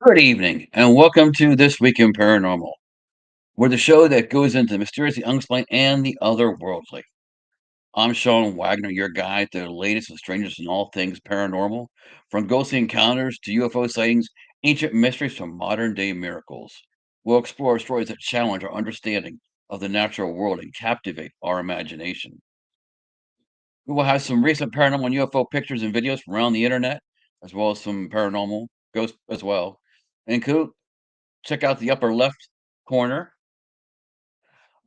Good evening, and welcome to This Week in Paranormal. We're the show that goes into the mysterious, the unexplained, and the otherworldly. I'm Sean Wagner, your guide to the latest and strangest in all things paranormal, from ghostly encounters to UFO sightings, ancient mysteries to modern day miracles. We'll explore stories that challenge our understanding of the natural world and captivate our imagination. We will have some recent paranormal and UFO pictures and videos from around the internet, as well as some paranormal ghosts as well. Include check out the upper left corner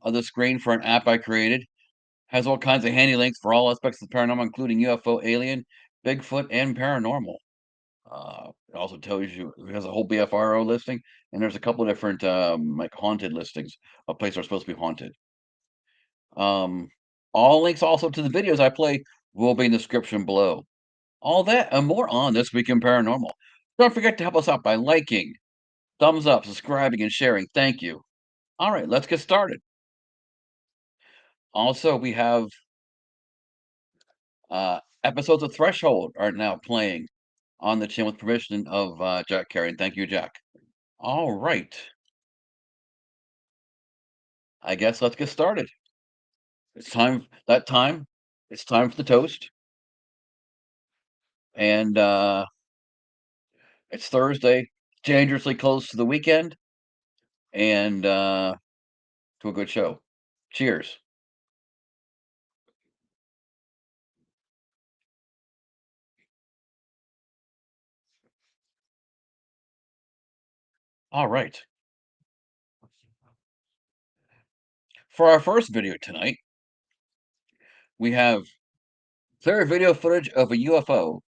of the screen for an app I created. Has all kinds of handy links for all aspects of the paranormal, including UFO, alien, Bigfoot, and paranormal. It also tells you it has a whole BFRO listing, and there's a couple of different like haunted listings of places that are supposed to be haunted. Um, all links also to the videos I play will be in the description below. All that and more on This Week in Paranormal. Don't forget to help us out by liking, thumbs up, subscribing, and sharing. Thank you. All right, let's get started. Also, we have episodes of Threshold are now playing on the channel with permission of Jack Carey. And thank you, Jack. All right. I guess let's get started. It's time that time. It's time for the toast. And it's Thursday, dangerously close to the weekend, and to a good show. Cheers. All right. For our first video tonight, we have clear video footage of a UFO,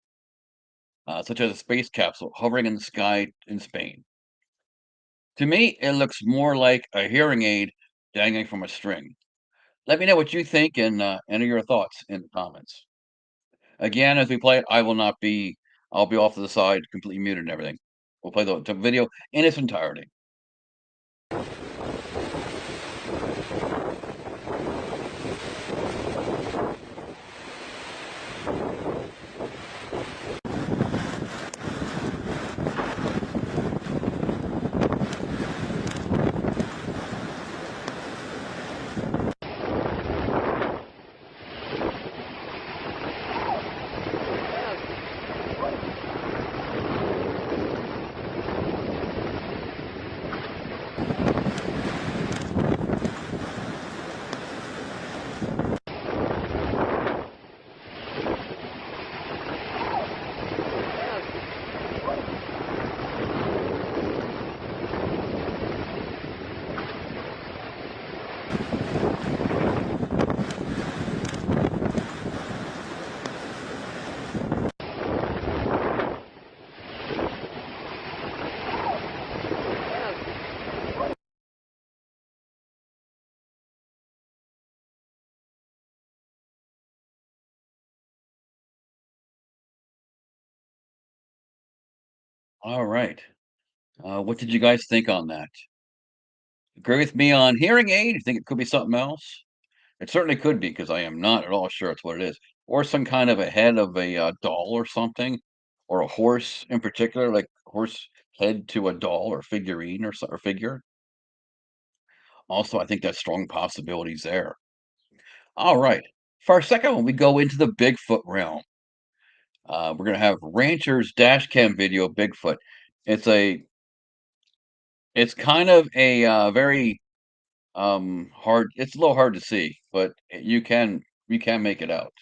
such as a space capsule hovering in the sky in Spain. To me, it looks more like a hearing aid dangling from a string. Let me know what you think and enter your thoughts in the comments. Again, as we play it, I'll be off to the side, completely muted and everything. We'll play the video in its entirety. All right. What did you guys think on that? Agree with me on hearing aid? You think it could be something else? It certainly could be because I am not at all sure it's what it is. Or some kind of a head of a doll or something, or a horse in particular, like horse head to a doll or figurine or figure. Also, I think that's strong possibilities there. All right. For our second one, we go into the Bigfoot realm. We're gonna have Rancher's dash cam video of Bigfoot. It's a it's kind of a very hard. It's a little hard to see, but you can make it out.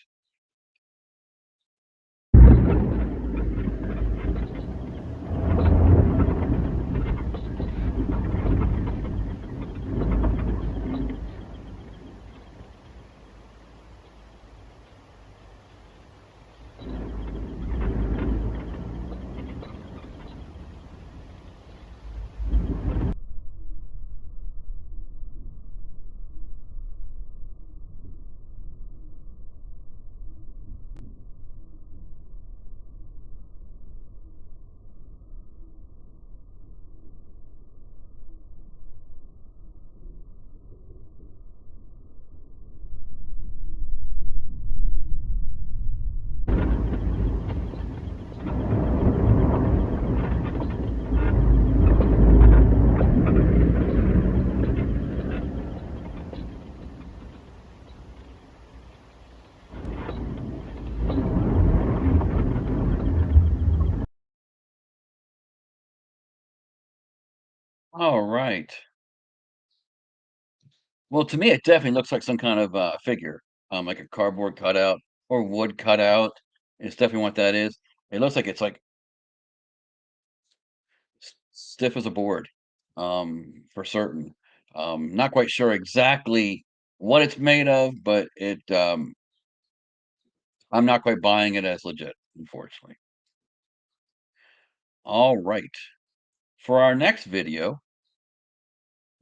All right. Well, to me, it definitely looks like some kind of figure, like a cardboard cutout or wood cutout. It's definitely what that is. It looks like it's like stiff as a board, for certain. Not quite sure exactly what it's made of, but I'm not quite buying it as legit, unfortunately. All right. For our next video,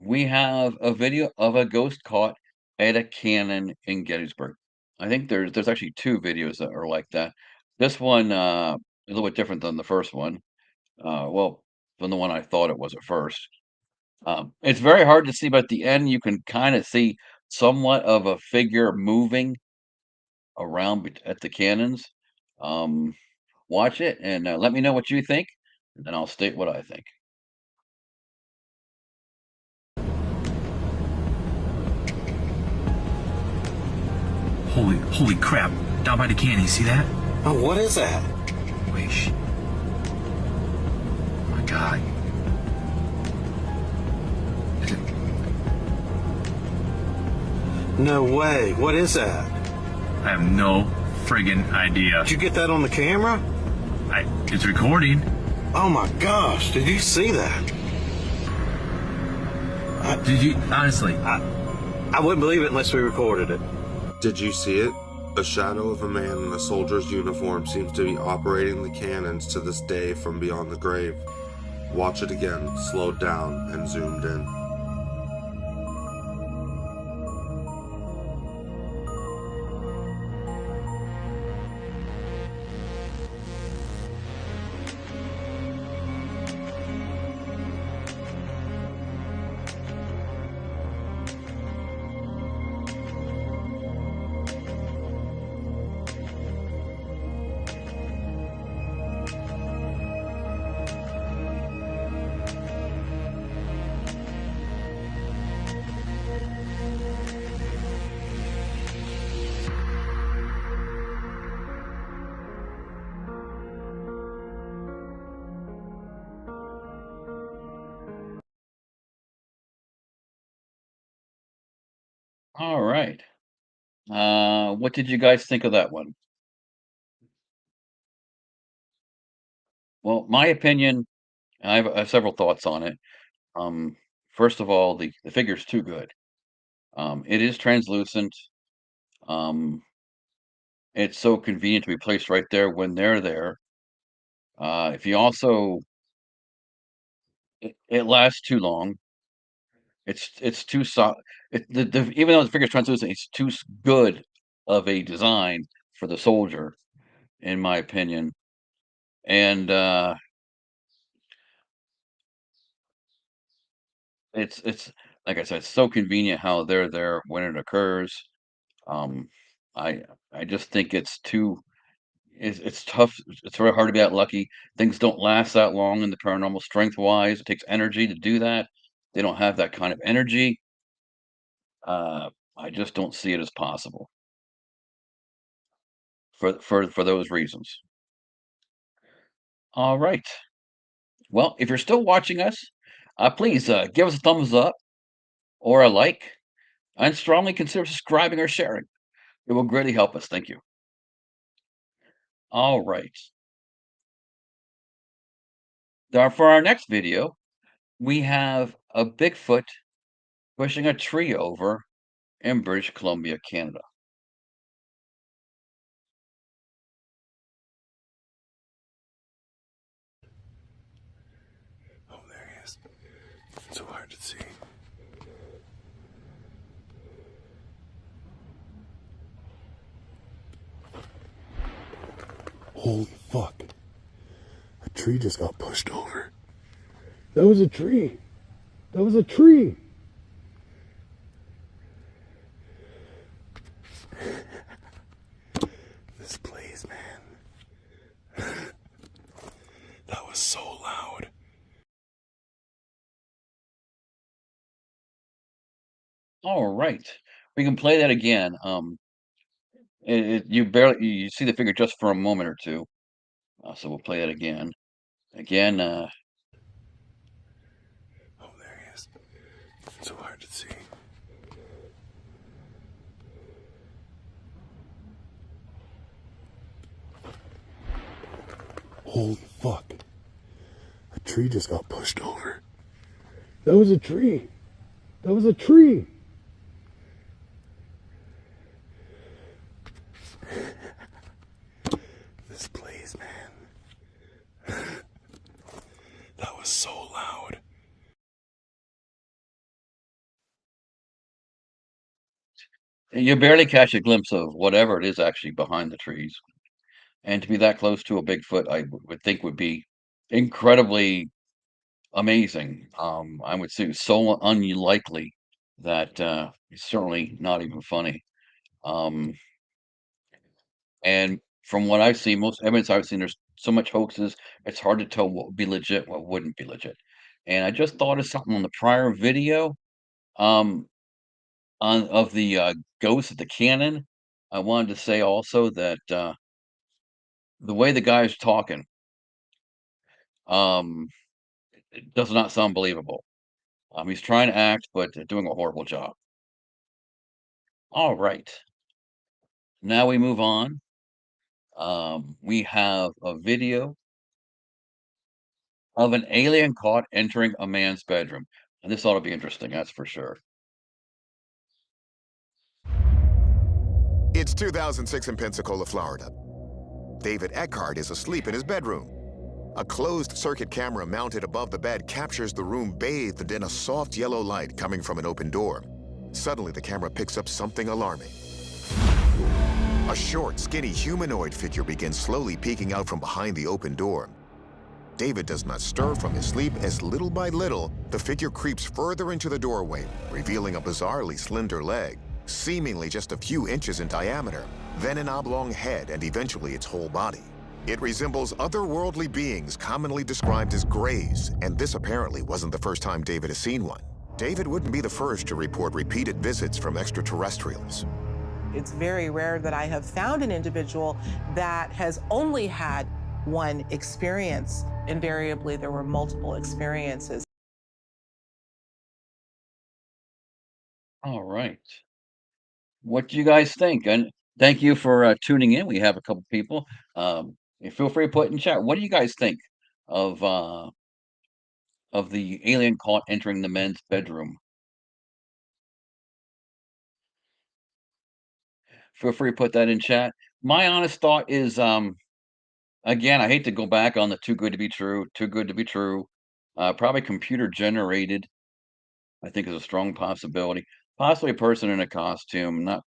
we have a video of a ghost caught at a cannon in Gettysburg. I think there's actually 2 videos that are like that. This one, is a little bit different than the first one. Well, than the one I thought it was at first. It's very hard to see, but at the end, you can kinda see somewhat of a figure moving around at the cannons. Um, watch it and, let me know what you think, and then I'll state what I think. Holy crap. Down by the canyon, you see that? Oh, what is that? Wait, oh my god. Is it- No way. What is that? I have no friggin' idea. Did you get that on the camera? It's recording. Oh my gosh, did you see that? Did you, honestly? I wouldn't believe it unless we recorded it. Did you see it? A shadow of a man in a soldier's uniform seems to be operating the cannons to this day from beyond the grave. Watch it again, slowed down and zoomed in. Alright. What did you guys think of that one? Well, my opinion, I have several thoughts on it. Um, First of all, the figure's too good. It is translucent. Um, it's so convenient to be placed right there when they're there. If you also it lasts too long. It's too even though the figure's translucent, it's too good of a design for the soldier, in my opinion. And it's like I said, it's so convenient how they're there when it occurs. Um, I I just think it's tough. It's very hard to be that lucky. Things don't last that long in the paranormal strength wise. It takes energy to do that. They don't have that kind of energy. I just don't see it as possible for those reasons. All right. Well, if you're still watching us, please give us a thumbs up or a like, and strongly consider subscribing or sharing. It will greatly help us. Thank you. All right. Now, for our next video, we have a Bigfoot pushing a tree over in British Columbia, Canada. Oh, there he is. It's so hard to see. Holy fuck. A tree just got pushed over. That was a tree. That was a tree. This place, man. That was so loud. All right. We can play that again. You barely you see the figure just for a moment or two. So we'll play it again. Again, Oh, there It's so hard to see. Holy fuck. A tree just got pushed over. That was a tree. That was a tree. This place, man. That was so loud. You barely catch a glimpse of whatever it is actually behind the trees. And to be that close to a Bigfoot, I would think would be incredibly amazing. I would say so unlikely that it's certainly not even funny. Um, and from what I've seen, most evidence I've seen, there's so much hoaxes, it's hard to tell what would be legit, what wouldn't be legit. And I just thought of something on the prior video um, on of the ghost at the cannon. I wanted to say also that the way the guy's talking um, it does not sound believable. He's trying to act, but doing a horrible job. All right, now we move on. We have a video of an alien caught entering a man's bedroom. And this ought to be interesting, that's for sure. It's 2006 in Pensacola, Florida. David Eckhart is asleep in his bedroom. A closed-circuit camera mounted above the bed captures the room bathed in a soft yellow light coming from an open door. Suddenly, the camera picks up something alarming. A short, skinny humanoid figure begins slowly peeking out from behind the open door. David does not stir from his sleep as little by little, the figure creeps further into the doorway, revealing a bizarrely slender leg, seemingly just a few inches in diameter, then an oblong head and eventually its whole body. It resembles otherworldly beings commonly described as greys, and this apparently wasn't the first time David has seen one. David wouldn't be the first to report repeated visits from extraterrestrials. It's very rare that I have found an individual that has only had one experience. Invariably, there were multiple experiences. All right. What do you guys think? And thank you for tuning in. We have a couple people. Feel free to put in chat. What do you guys think of the alien caught entering the men's bedroom? Feel free to put that in chat. My honest thought is, again, I hate to go back on the too good to be true, too good to be true. Probably computer generated, I think is a strong possibility. Possibly a person in a costume. Not,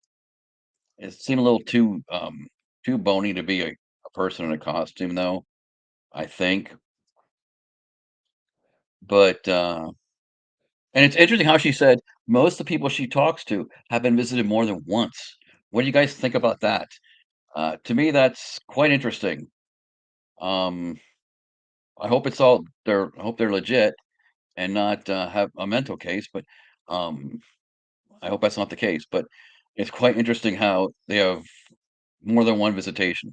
it seemed a little too bony to be a person in a costume, though, I think. But and it's interesting how she said most of the people she talks to have been visited more than once. What do you guys think about that? To me, that's quite interesting. Um, I hope it's all I hope they're legit and not have a mental case, but um, I hope that's not the case. But it's quite interesting how they have more than one visitation.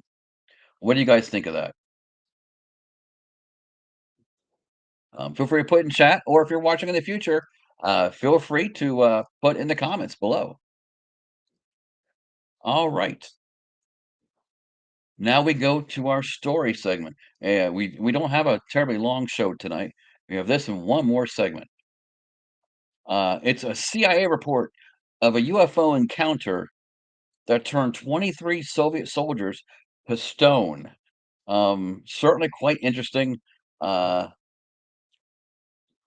What do you guys think of that? Feel free to put in chat, or if you're watching in the future, feel free to put in the comments below. All right. Now we go to our story segment. And we don't have a terribly long show tonight. We have this and one more segment. It's a CIA report of a UFO encounter that turned 23 Soviet soldiers to stone. Certainly quite interesting.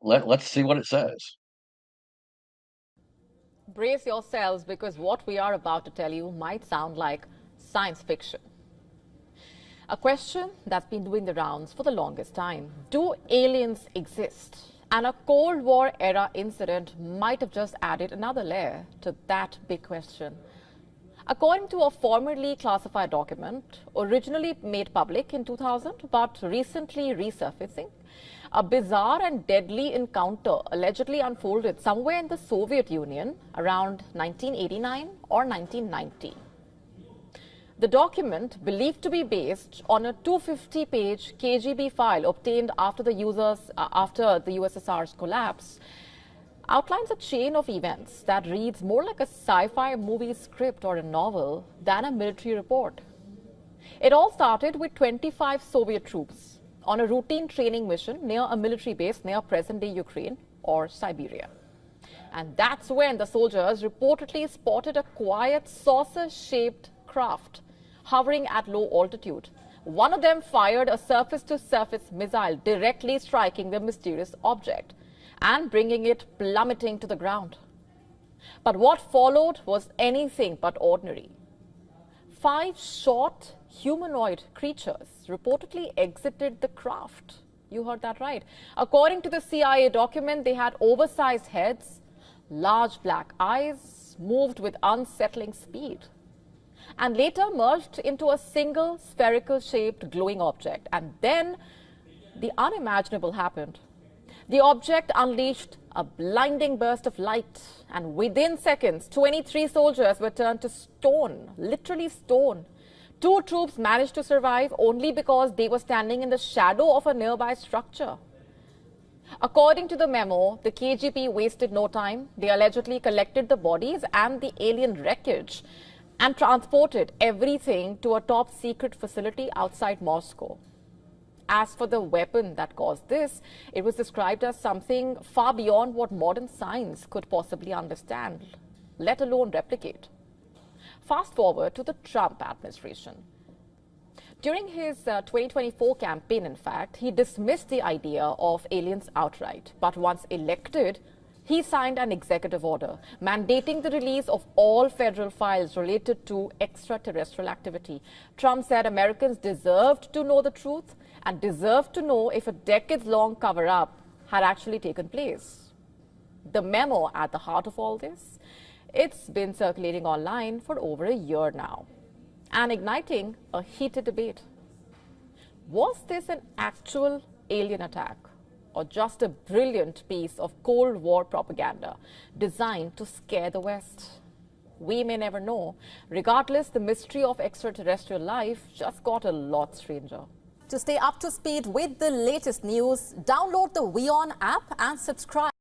Let's see what it says. Brace yourselves because what we are about to tell you might sound like science fiction. A question that's been doing the rounds for the longest time. Do aliens exist? And a Cold War era incident might have just added another layer to that big question. According to a formerly classified document, originally made public in 2000 but recently resurfacing, a bizarre and deadly encounter allegedly unfolded somewhere in the Soviet Union around 1989 or 1990. The document, believed to be based on a 250-page KGB file obtained after the USSR's collapse, outlines a chain of events that reads more like a sci-fi movie script or a novel than a military report. It all started with 25 Soviet troops on a routine training mission near a military base near present-day Ukraine or Siberia. And that's when the soldiers reportedly spotted a quiet saucer-shaped craft hovering at low altitude. One of them fired a surface-to-surface missile directly striking the mysterious object and bringing it plummeting to the ground. But what followed was anything but ordinary. 5 short humanoid creatures reportedly exited the craft. You heard that right. According to the CIA document, they had oversized heads, large black eyes, moved with unsettling speed, and later merged into a single spherical-shaped glowing object. And then the unimaginable happened. The object unleashed a blinding burst of light, and within seconds, 23 soldiers were turned to stone, literally stone. 2 troops managed to survive only because they were standing in the shadow of a nearby structure. According to the memo, the KGB wasted no time. They allegedly collected the bodies and the alien wreckage and transported everything to a top secret facility outside Moscow. As for the weapon that caused this, it was described as something far beyond what modern science could possibly understand, let alone replicate. Fast forward to the Trump administration. During his 2024 campaign, in fact, he dismissed the idea of aliens outright. But once elected, he signed an executive order mandating the release of all federal files related to extraterrestrial activity. Trump said Americans deserved to know the truth and deserved to know if a decades-long cover-up had actually taken place. The memo at the heart of all this, it's been circulating online for over a year now and igniting a heated debate. Was this an actual alien attack or just a brilliant piece of Cold War propaganda designed to scare the West? We may never know. Regardless, the mystery of extraterrestrial life just got a lot stranger. To stay up to speed with the latest news, download the WION app and subscribe.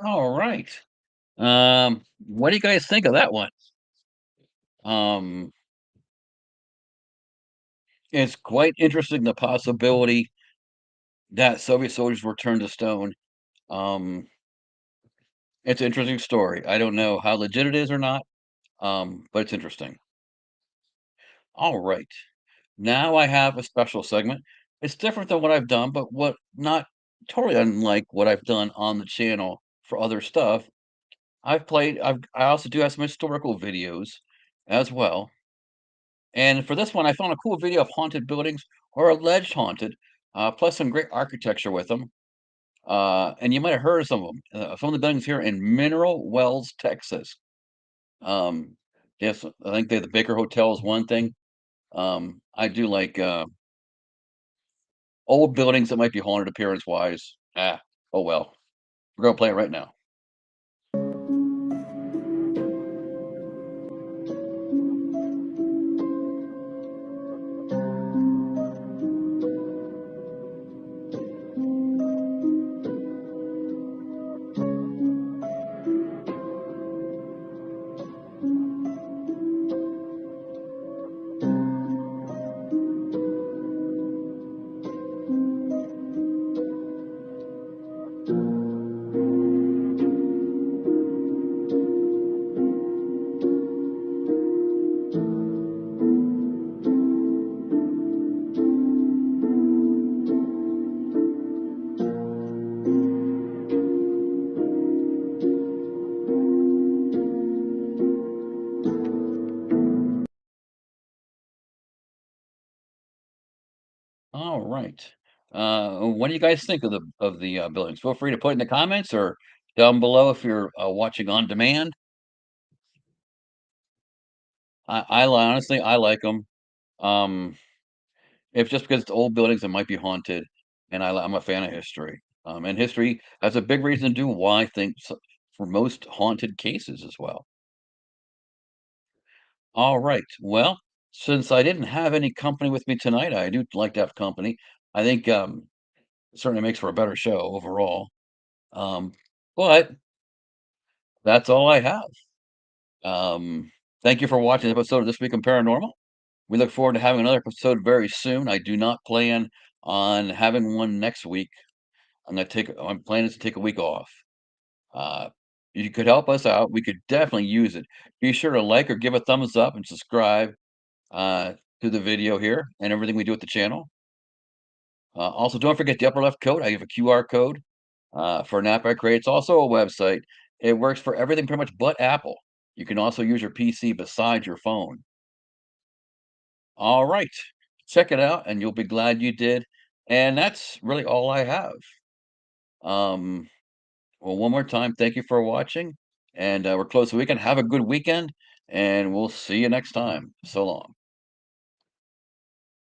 All right. What do you guys think of that one? It's quite interesting, the possibility that Soviet soldiers were turned to stone. Um, it's an interesting story. I don't know how legit it is or not, but it's interesting. All right. Now I have a special segment. It's different than what I've done, but what not totally unlike what I've done on the channel for other stuff. I also do have some historical videos as well. And for this one, I found a cool video of haunted buildings or alleged haunted, plus some great architecture with them. And you might have heard of some of them. Some of the buildings here in Mineral Wells, Texas. Yes, I think the Baker Hotel is one thing. I do like old buildings that might be haunted appearance-wise. Oh well. We're gonna play it right now. All right. What do you guys think of the buildings? Feel free to put in the comments or down below if you're watching on demand. Honestly, I like them. If just because it's old buildings that might be haunted, and I'm a fan of history. And history has a big reason to do why I think for most haunted cases as well. All right. Well, since I didn't have any company with me tonight, I do like to have company. I think It certainly makes for a better show overall. Um, but that's all I have. Um, Thank you for watching the episode of This Week in Paranormal. We look forward to having another episode very soon. I do not plan on having one next week. I'm planning to take a week off. Uh, you could help us out. We could definitely use it. Be sure to like or give a thumbs up and subscribe to the video here and everything we do at the channel. Also, don't forget the upper left code. I have a QR code for an app I create. It's also a website. It works for everything pretty much but Apple. You can also use your PC besides your phone. All right. Check it out, and you'll be glad you did. And that's really all I have. Um, well, one more time, thank you for watching. And we're close to the weekend. Have a good weekend, and we'll see you next time. So long.